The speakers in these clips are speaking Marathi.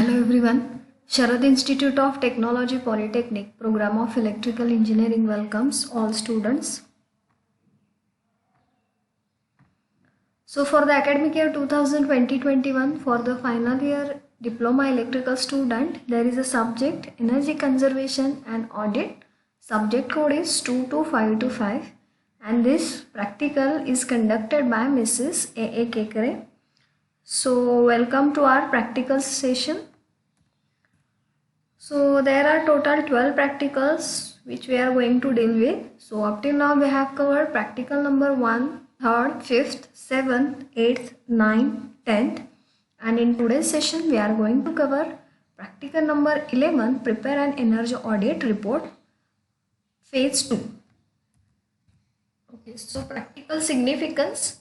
Hello everyone. Sharad Institute of Technology Polytechnic Program of Electrical Engineering welcomes all students. So for the academic year 2020-21 for the final year diploma electrical student, there is a subject energy conservation and audit. Subject code is 22525 and this practical is conducted by Mrs. A.A. Kekere. So welcome to our practical session. So there are total 12 practicals which we are going to deal with. So up till now we have covered practical number 1, 3rd, 5th, 7th, 8th, 9th, 10th, and in today's session we are going to cover practical number 11, prepare an energy audit report, phase 2. Okay, so practical significance.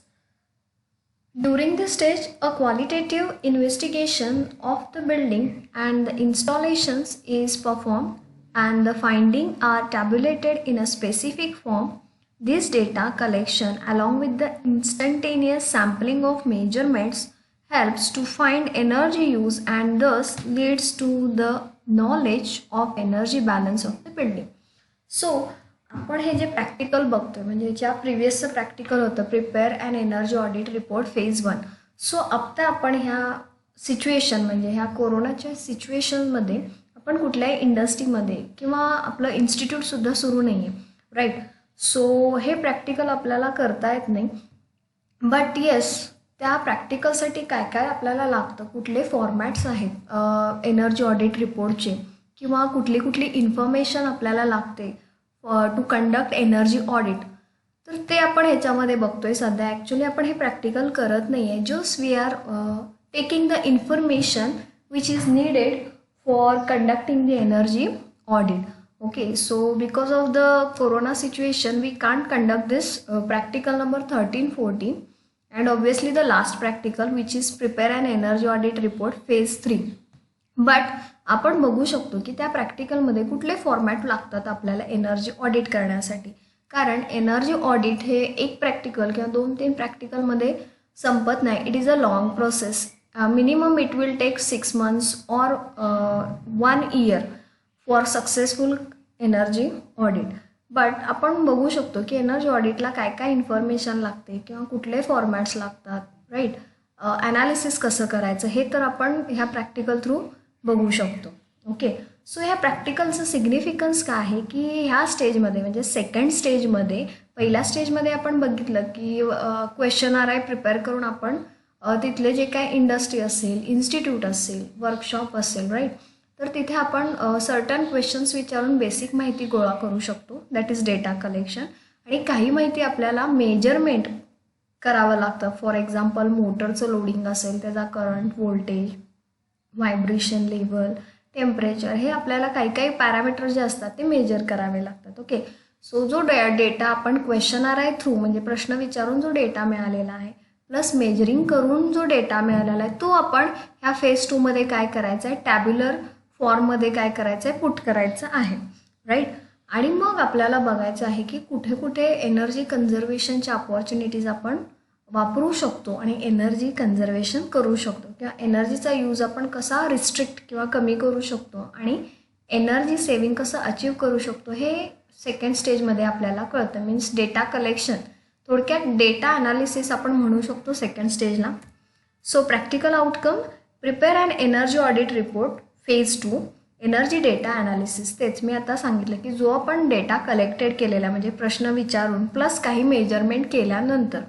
During this stage, a qualitative investigation of the building and the installations is performed and the findings are tabulated in a specific form. This data collection along with the instantaneous sampling of measurements helps to find energy use and thus leads to the knowledge of energy balance of the building. So आपण हे जे प्रॅक्टिकल बघतोय म्हणजे ज्या प्रिव्हियसचं प्रॅक्टिकल होतं prepare and energy audit report phase 1. So आत्ता आपण ह्या सिच्युएशन म्हणजे ह्या कोरोनाच्या सिच्युएशनमध्ये आपण कुठल्याही इंडस्ट्रीमध्ये किंवा आपलं इन्स्टिट्यूटसुद्धा सुरू नाही आहे राईट. सो हे प्रॅक्टिकल आपल्याला करता येत नाही बट येस त्या प्रॅक्टिकलसाठी काय काय आपल्याला लागतं, कुठले फॉर्मॅट्स आहेत एनर्जी ऑडिट रिपोर्टचे किंवा कुठली इन्फॉर्मेशन आपल्याला लागते टू कंडक्ट एनर्जी ऑडिट, तर ते आपण ह्याच्यामध्ये बघतोय सध्या. ॲक्च्युली आपण हे प्रॅक्टिकल करत नाही आहे, just we are taking the information which is needed for conducting the energy audit. Okay, so because of the corona situation we can't conduct this practical number 13-14 and obviously the last practical which is prepare and energy audit report phase 3. But आपण बघू शकतो की त्या प्रॅक्टिकलमध्ये कुठले फॉर्मॅट लागतात आपल्याला एनर्जी ऑडिट करण्यासाठी, कारण एनर्जी ऑडिट हे एक प्रॅक्टिकल किंवा 2-3 प्रॅक्टिकलमध्ये संपत नाही. It is a long process. Minimum it will take 6 months और 1 year for successful energy audit. But आपण बघू शकतो की एनर्जी ऑडिटला काय काय इन्फॉर्मेशन लागते किंवा कुठले फॉर्मॅट्स लागतात राईट. ॲनालिसिस कसं करायचं हे तर आपण ह्या प्रॅक्टिकल थ्रू बघू शकतो. ओके, सो ह्या प्रॅक्टिकलचं सिग्निफिकन्स काय आहे की ह्या स्टेजमध्ये म्हणजे सेकंड स्टेजमध्ये, पहिल्या स्टेजमध्ये आपण बघितलं की क्वेश्चनआर प्रिपेअर करून आपण तिथले जे काय इंडस्ट्री असेल, इन्स्टिट्यूट असेल, वर्कशॉप असेल राईट, तर तिथे आपण सर्टन क्वेश्चन्स विचारून बेसिक माहिती गोळा करू शकतो, दॅट इज डेटा कलेक्शन. आणि काही माहिती आपल्याला मेजरमेंट करावं लागतं. फॉर एक्झाम्पल मोटरचं लोडिंग असेल, त्याचा current, voltage, vibration level, temperature, हे आपल्याला काही काही पॅरामीटर जे असतात ते मेजर करावे लागतात. ओके, सो जो डेटा आपण क्वेश्चनआर थ्रू म्हणजे प्रश्न विचारून जो डेटा मिळालेला आहे प्लस मेजरिंग करून जो डेटा मिळालेला आहे तो आपण ह्या फेज 2मध्ये काय करायचं आहे, टॅब्युलर फॉर्ममध्ये काय करायचं आहे, पुट करायचं आहे राईट. आणि मग आपल्याला बघायचं आहे की कुठे कुठे एनर्जी कन्झर्वेशनच्या अपॉर्च्युनिटीज आपण वापरू शकतो आणि एनर्जी कन्झर्वेशन करू शकतो किंवा एनर्जीचा यूज आपण कसा रिस्ट्रिक्ट किंवा कमी करू शकतो आणि एनर्जी सेविंग कसं अचीव करू शकतो हे सेकंड स्टेजमध्ये आपल्याला कळतं. मीन्स डेटा कलेक्शन, थोडक्यात डेटा ॲनालिसिस आपण म्हणू शकतो सेकंड स्टेजला. So practical outcome, prepare and energy audit report phase 2, energy data analysis. तेच मी आता सांगितलं की जो आपण डेटा कलेक्टेड केलेला म्हणजे प्रश्न विचारून प्लस काही मेजरमेंट केल्यानंतर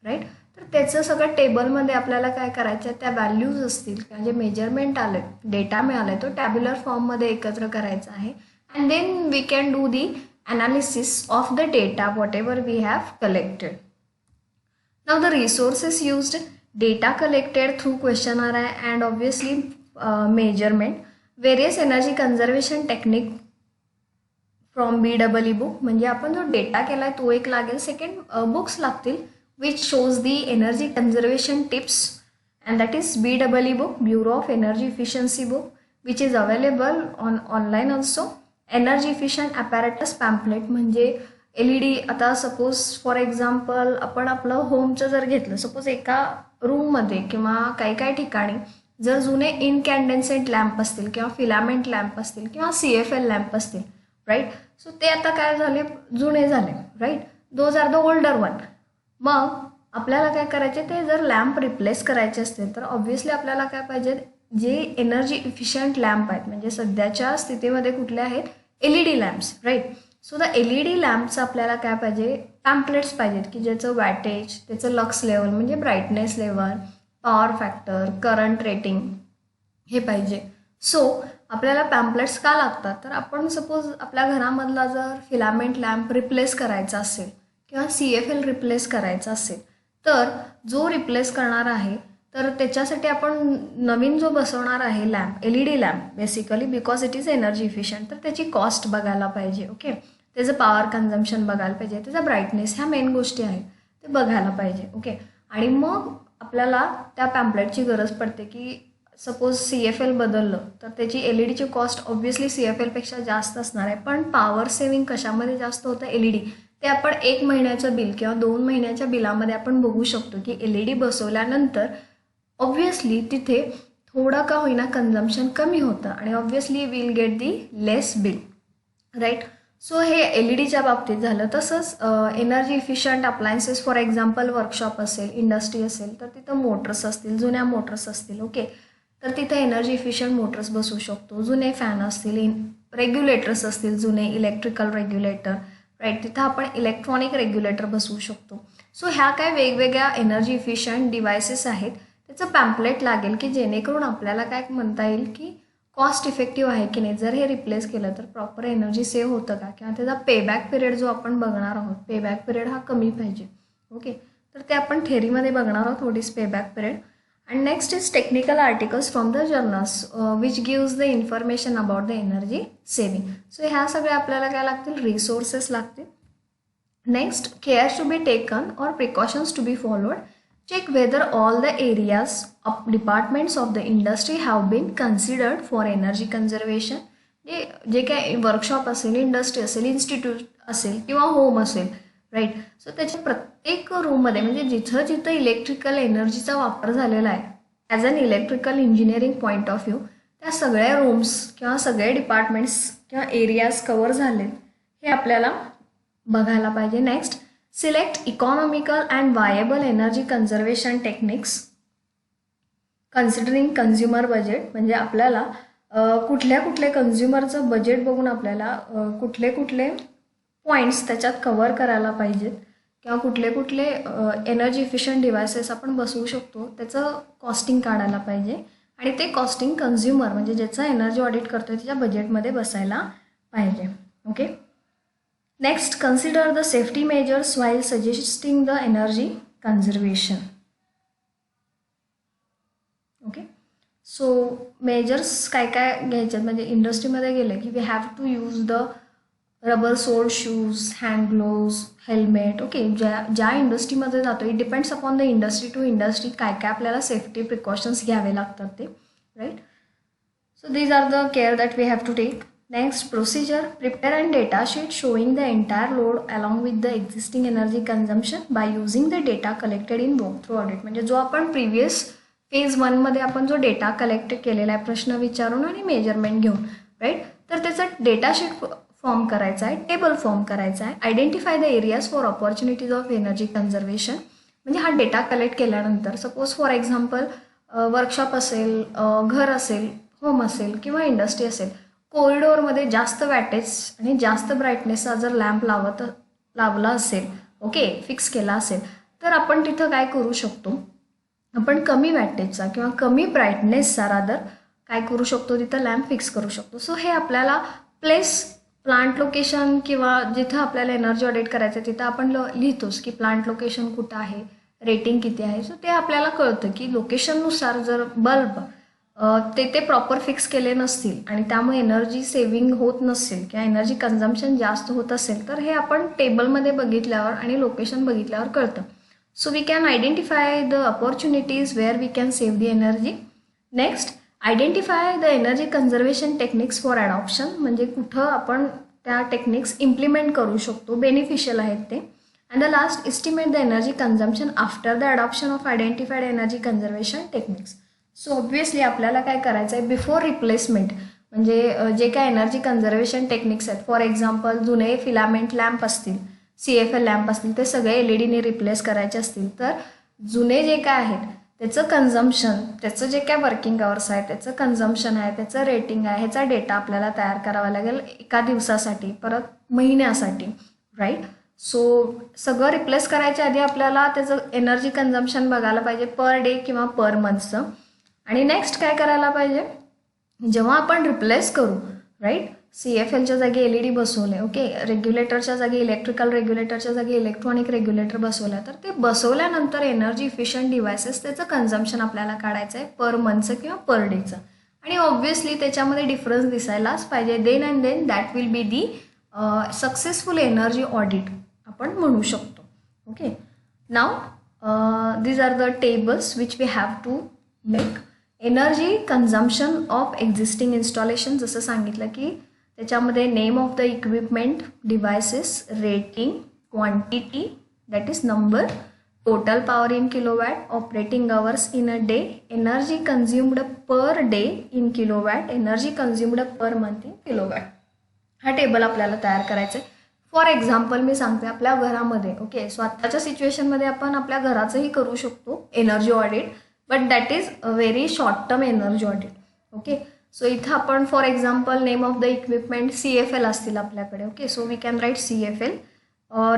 राईट, तर त्याचं सगळं टेबलमध्ये आपल्याला काय करायचं आहे, त्या व्हॅल्यूज असतील किंवा जे मेजरमेंट आलं, डेटा मिळाला आहे तो टॅब्युलर फॉर्ममध्ये एकत्र करायचा आहे and then we can do the analysis of the data whatever we have collected. Now the resources used, data collected through questionnaire and obviously measurement, various energy conservation technique from BEE book म्हणजे आपण जो डेटा केला आहे तो एक लागेल. सेकंड बुक्स लागतील which shows the energy conservation tips and that is BEE book, Bureau of Energy Efficiency book, which is available on online also. Energy efficient apparatus pamphlet म्हणजे LED. आता सपोज फॉर एक्झाम्पल आपण आपलं होमचं जर घेतलं, सपोज एका रूममध्ये किंवा काही काही ठिकाणी जर जुने इनकॅन्डेन्सेंट लॅम्प असतील किंवा फिलामेंट लॅम्प असतील किंवा CFL लॅम्प असतील, राईट, सो ते आता काय झाले, जुने झाले, right, those are the older one. मग आपल्याला काय करायचे, ते जर लॅम्प रिप्लेस करायचे असतील तर ऑब्व्हियसली आपल्याला काय पाहिजे, जे एनर्जी इफिशियंट लॅम्प आहेत, म्हणजे सध्याच्या स्थितीमध्ये कुठले आहेत, LED lamps, right. So the LED लॅम्पचं आपल्याला काय पाहिजे, पॅम्पलेट्स पाहिजेत की ज्याचं वॅटेज, त्याचं लक्स लेवल म्हणजे brightness level, power factor, current rating हे पाहिजे. सो आपल्याला पॅम्पलेट्स का लागतात, तर आपण सपोज आपल्या घरामधला जर फिलामेंट लॅम्प रिप्लेस करायचा असेल किंवा CFL रिप्लेस करायचा असेल, तर जो रिप्लेस करणार आहे तर त्याच्यासाठी आपण नवीन जो बसवणार आहे lamp, LED lamp basically, because it is energy efficient, तर त्याची कॉस्ट बघायला पाहिजे. ओके, त्याचं पॉवर कन्झम्पशन बघायला पाहिजे, त्याचा ब्राईटनेस, ह्या मेन गोष्टी आहेत ते बघायला पाहिजे. ओके, आणि मग आपल्याला त्या पॅम्पलेटची गरज पडते की सपोज CFL बदललं तर त्याची LEDची कॉस्ट ऑब्व्हियसली CFLपेक्षा जास्त असणार आहे, पण पॉवर सेविंग कशामध्ये जास्त होतं, LED. ते आपण 1 महिन्याचं बिल किंवा 2 महिन्याच्या बिलामध्ये आपण बघू शकतो की LED बसवल्यानंतर ऑब्व्हियसली तिथे थोडं का होईना कन्झम्पशन कमी होतं आणि obviously will get the less bill, right. So हे LEDच्या बाबतीत झालं. तसंच energy efficient appliances, for example workshop असेल, इंडस्ट्री असेल तर तिथं मोटर्स असतील, जुन्या मोटर्स असतील, ओके, तर तिथे एनर्जी इफिशियंट मोटर्स बसवू शकतो. जुने फॅन असतील, रेग्युलेटर्स असतील, जुने इलेक्ट्रिकल रेग्युलेटर, राईट, तिथं आपण इलेक्ट्रॉनिक रेग्युलेटर बसवू शकतो. सो ह्या काय वेगवेगळ्या एनर्जी इफिशियंट डिव्हायसेस आहेत, त्याचं पॅम्पलेट लागेल की जेणेकरून आपल्याला काय म्हणता येईल की कॉस्ट इफेक्टिव्ह आहे की नाही, जर हे रिप्लेस केलं तर प्रॉपर एनर्जी सेव्ह होतं का, किंवा त्याचा पेबॅक पिरियड जो आपण बघणार आहोत, पेबॅक पिरियड हा कमी पाहिजे. ओके, तर ते आपण थेरीमध्ये बघणार आहोत, what is payback period. And next is technical articles from the journals which gives the information about the energy saving. So ह्या सगळ्या आपल्याला काय लागतील, रिसोर्सेस लागतील. Next, care to be taken और precautions to be followed. Check whether all the areas of departments of the industry have been considered for energy conservation. जे काय वर्कशॉप असेल, इंडस्ट्री असेल, इन्स्टिट्यूट असेल किंवा होम असेल, राईट, सो त्याच्या प्रत्येक रूममध्ये म्हणजे जिथं जिथं इलेक्ट्रिकल एनर्जीचा वापर झालेला आहे as an electrical engineering point of view, त्या सगळ्या रूम्स किंवा सगळे डिपार्टमेंट्स किंवा एरियाज कवर झालेत हे आपल्याला बघायला पाहिजे. Next, select economical and viable energy conservation techniques considering consumer budget. म्हणजे आपल्याला कुठल्या कन्झ्युमरचं बजेट बघून आपल्याला कुठले पॉईंट्स त्याच्यात कवर करायला पाहिजेत किंवा कुठले एनर्जी इफिशियंट डिव्हायसेस आपण बसवू शकतो त्याचं कॉस्टिंग काढायला पाहिजे आणि ते कॉस्टिंग कन्झ्युमर म्हणजे ज्याचं एनर्जी ऑडिट करतोय त्याच्या बजेटमध्ये बसायला पाहिजे. Okay, next, consider the safety measures while suggesting the energy conservation. Okay, so measures काय काय घ्यायचे म्हणजे इंडस्ट्रीमध्ये गेले की we have to use the rubber sole shoes, hand gloves, helmet. Okay, ज्या इंडस्ट्रीमध्ये जातो it depends upon the industry to industry काय काय आपल्याला सेफ्टी प्रिकॉशन्स घ्यावे लागतात ते, right. So these are the care that we have to take. Next, procedure, prepare and data sheet showing the entire load along with the existing energy consumption by using the data collected in walkthrough audit. म्हणजे जो आपण प्रिव्हियस फेज 1 मध्ये आपण जो डेटा कलेक्ट केलेला आहे प्रश्न विचारून आणि मेजरमेंट घेऊन, राईट, तर त्याचा डेटा शीट फॉर्म करायचा आहे, टेबल फॉर्म करायचा आहे. Identify the areas for opportunities of energy conservation. म्हणजे हा डेटा कलेक्ट केल्यानंतर सपोज फॉर एक्झाम्पल वर्कशॉप असेल, घर असेल, होम असेल किंवा इंडस्ट्री असेल, कॉरिडोरमध्ये जास्त वॅटेज आणि जास्त ब्राईटनेसचा जर लॅम्प लावला असेल, ओके, फिक्स केला असेल, तर आपण तिथं काय करू शकतो, आपण कमी वॅटेजचा किंवा कमी ब्राईटनेसचा रादर काय करू शकतो, तिथं लॅम्प फिक्स करू शकतो. सो हे आपल्याला प्लेस, प्लांट लोकेशन किंवा जिथं आपल्याला एनर्जी ऑडिट करायचं तिथं आपण लिहितोच की प्लांट लोकेशन कुठं आहे, रेटिंग किती आहे. सो ते आपल्याला कळतं की लोकेशननुसार जर बल्ब ते प्रॉपर फिक्स केले नसतील आणि त्यामुळे एनर्जी सेव्हिंग होत नसेल किंवा एनर्जी कन्झम्पशन जास्त होत असेल तर हे आपण टेबलमध्ये बघितल्यावर आणि लोकेशन बघितल्यावर कळतं. So we can identify the opportunities where we can save the energy. Next, identify the energy conservation techniques for adoption. म्हणजे कुठं आपण त्या टेक्निक्स इम्प्लिमेंट करू शकतो, बेनिफिशियल आहेत ते. And the last, estimate the energy consumption after the adoption of identified energy conservation techniques. So obviously आपल्याला काय करायचं आहे, बिफोर रिप्लेसमेंट म्हणजे जे काय एनर्जी कन्झर्वेशन टेक्निक्स आहेत, फॉर एक्झाम्पल जुने फिलामेंट लॅम्प असतील, CFL लॅम्प असतील, ते सगळे LED रिप्लेस करायचे असतील, तर जुने जे काय आहेत त्याचं कन्झम्पशन, त्याचं जे काय वर्किंग आवर्स आहे, त्याचं कन्झम्पशन आहे, त्याचं रेटिंग आहे, ह्याचा डेटा आपल्याला तयार करावा लागेल एका दिवसासाठी, परत महिन्यासाठी, राईट. सो सगळं रिप्लेस करायच्या आधी आपल्याला त्याचं एनर्जी कन्झम्पशन बघायला पाहिजे पर डे किंवा पर मंथचं. आणि नेक्स्ट काय करायला पाहिजे, जेव्हा आपण रिप्लेस करू, राईट, CFLच्या जागी LED बसवले, ओके, रेग्युलेटरच्या जागी इलेक्ट्रिकल रेग्युलेटरच्या जागी इलेक्ट्रॉनिक रेग्युलेटर बसवलं, तर ते बसवल्यानंतर एनर्जी इफिशियंट डिव्हायसेस त्याचं कन्झम्पशन आपल्याला काढायचं आहे पर मंथचं किंवा पर डेचं. आणि ऑब्व्हियसली त्याच्यामध्ये डिफरन्स दिसायलाच पाहिजे. Then and then that will be the successful energy audit आपण म्हणू शकतो. Okay, now these are the tables which we have to make. Energy consumption of existing installation, जसं सांगितलं की त्याच्यामध्ये name of the equipment, devices, rating, quantity that is number, total power in kilowatt, operating hours in a day, energy consumed per day in kilowatt, energy consumed per month in kilowatt. हा टेबल आपल्याला तयार करायचा आहे. फॉर एक्झाम्पल मी सांगते, आपल्या घरामध्ये, ओके, स्वतःच्या सिच्युएशनमध्ये आपण आपल्या घराचंही करू शकतो energy audit, but that is a very short term energy audit. Okay, so इथं आपण for example name of the equipment CFL असतील आपल्याकडे. Okay, so we can write CFL.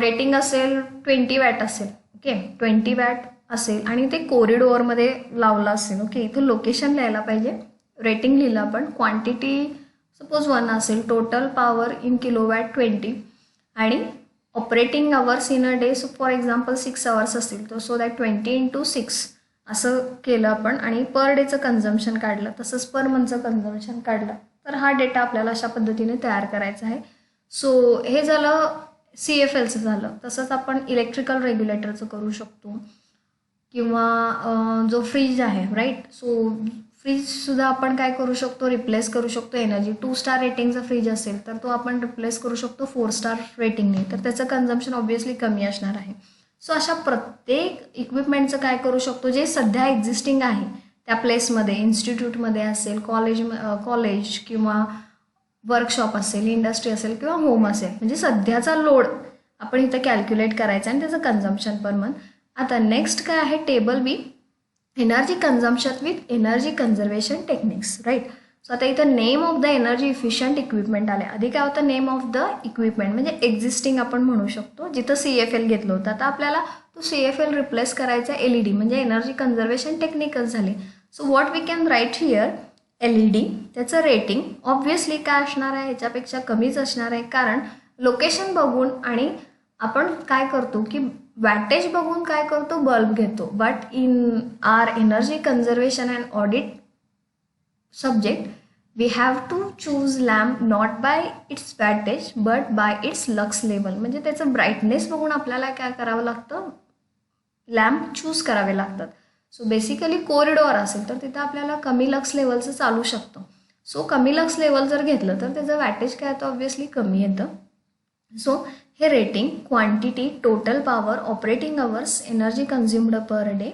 Rating असेल 20 वॅट असेल, ओके, 20 वॅट असेल आणि ते कोरिडोअरमध्ये लावलं असेल. ओके, इथं लोकेशन लिहायला पाहिजे, रेटिंग लिहिलं आपण, क्वांटिटी सपोज 1 असेल, टोटल पॉवर इन किलोवॅट 20 आणि operating hours in a day, so for example 6 hours असतील, तर सो दॅट 20 × 6 असं केलं आपण आणि पर डेचं कन्झम्पशन काढलं, तसंच पर मंथचं कन्झम्पशन काढलं, तर हा डेटा आपल्याला अशा पद्धतीने तयार करायचा आहे. सो हे झालं CFLचं झालं. तसंच आपण इलेक्ट्रिकल रेग्युलेटरचं करू शकतो किंवा जो फ्रीज आहे, राईट, सो फ्रीजसुद्धा आपण काय करू शकतो, रिप्लेस करू शकतो एनर्जी. 2 स्टार रेटिंगचा फ्रीज असेल तर तो आपण रिप्लेस करू शकतो 4 स्टार रेटिंगने, तर त्याचं कन्झम्पशन ऑब्व्हियसली कमी असणार आहे. सो अशा प्रत्येक इक्विपमेंटचं काय करू शकतो, जे सध्या एक्झिस्टिंग आहे त्या प्लेसमध्ये, इन्स्टिट्यूटमध्ये असेल, कॉलेज किंवा वर्कशॉप असेल, इंडस्ट्री असेल किंवा होम असेल, म्हणजे सध्याचा लोड आपण इथं कॅल्क्युलेट करायचा आणि त्याचं कन्झम्पशन पर मंथ. आता नेक्स्ट काय आहे, table B, energy consumption with energy conservation techniques, right. So आता इथं name of the energy efficient equipment आले. आधी काय होतं, नेम ऑफ द इक्विपमेंट म्हणजे एक्झिस्टिंग आपण म्हणू शकतो, जिथं CFL घेतलं होतं. आता आपल्याला तो CFL रिप्लेस करायचा LED म्हणजे एनर्जी कन्झर्वेशन टेक्निकच झाले. So what we can write here, LED, त्याचं रेटिंग ऑब्व्हियसली काय असणार आहे, ह्याच्यापेक्षा कमीच असणार आहे, कारण लोकेशन बघून आणि आपण काय करतो की वॅटेज बघून काय करतो, बल्ब घेतो. But in R energy conservation and audit subject, we have to choose lamp not by its wattage but by its lux level. म्हणजे त्याचं ब्राईटनेस बघून आपल्याला काय करावं लागतं, लॅम्प चूज करावे लागतात. सो बेसिकली कोरिडोअर असेल तर तिथं आपल्याला कमी लक्स लेवलचं चालू शकतं. सो कमी लक्स लेवल जर घेतलं तर त्याचं वॅटेज काय येतं, ऑब्व्हियसली कमी येतं. सो हे rating, quantity, total power, operating hours, energy consumed per day,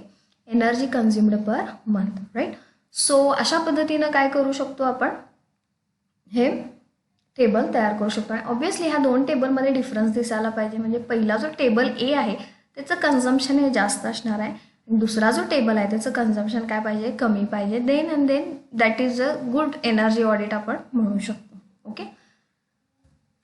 energy consumed per month, right. So अशा पद्धतीनं काय करू शकतो आपण, हे टेबल तयार करू शकतो. आणि ऑब्व्हियसली ह्या 2 टेबलमध्ये डिफरन्स दिसायला पाहिजे. म्हणजे पहिला जो टेबल A आहे त्याचं कन्झम्पशन हे जास्त असणार आहे आणि दुसरा जो टेबल आहे त्याचं कन्झम्पशन काय पाहिजे, कमी पाहिजे. Then and then that is a good energy audit आपण म्हणू शकतो. Okay,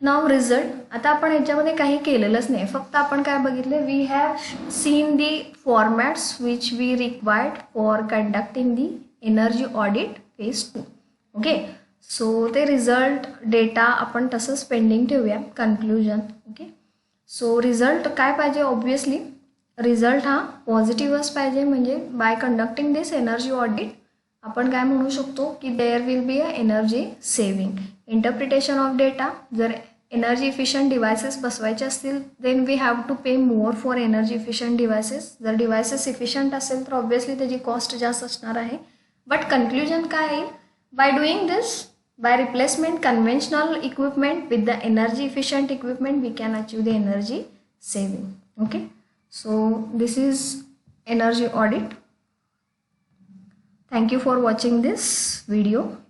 now result. आता आपण ह्याच्यामध्ये काही केलेलंच नाही, फक्त आपण काय बघितले, we have seen the formats which we required for conducting the energy audit phase 2. Okay, so ते रिझल्ट डेटा आपण तसंच पेंडिंग ठेवूया. कन्क्लुजन. ओके, सो रिझल्ट काय पाहिजे, ऑब्व्हियसली रिझल्ट हा पॉझिटिव्हच पाहिजे. म्हणजे by conducting this energy audit आपण काय म्हणू शकतो की there will be a energy saving. Interpretation of data, जर एनर्जी इफिशियंट डिव्हायसेस बसवायचे असतील then we have to pay more for energy efficient devices. जर डिव्हायसेस इफिशियंट असेल तर ऑब्व्हियसली त्याची कॉस्ट जास्त असणार आहे. बट कन्क्लुजन काय आहे, by doing this, by replacement conventional equipment with the energy efficient equipment we can achieve the energy saving. Okay, so this is energy audit. Thank you for watching this video.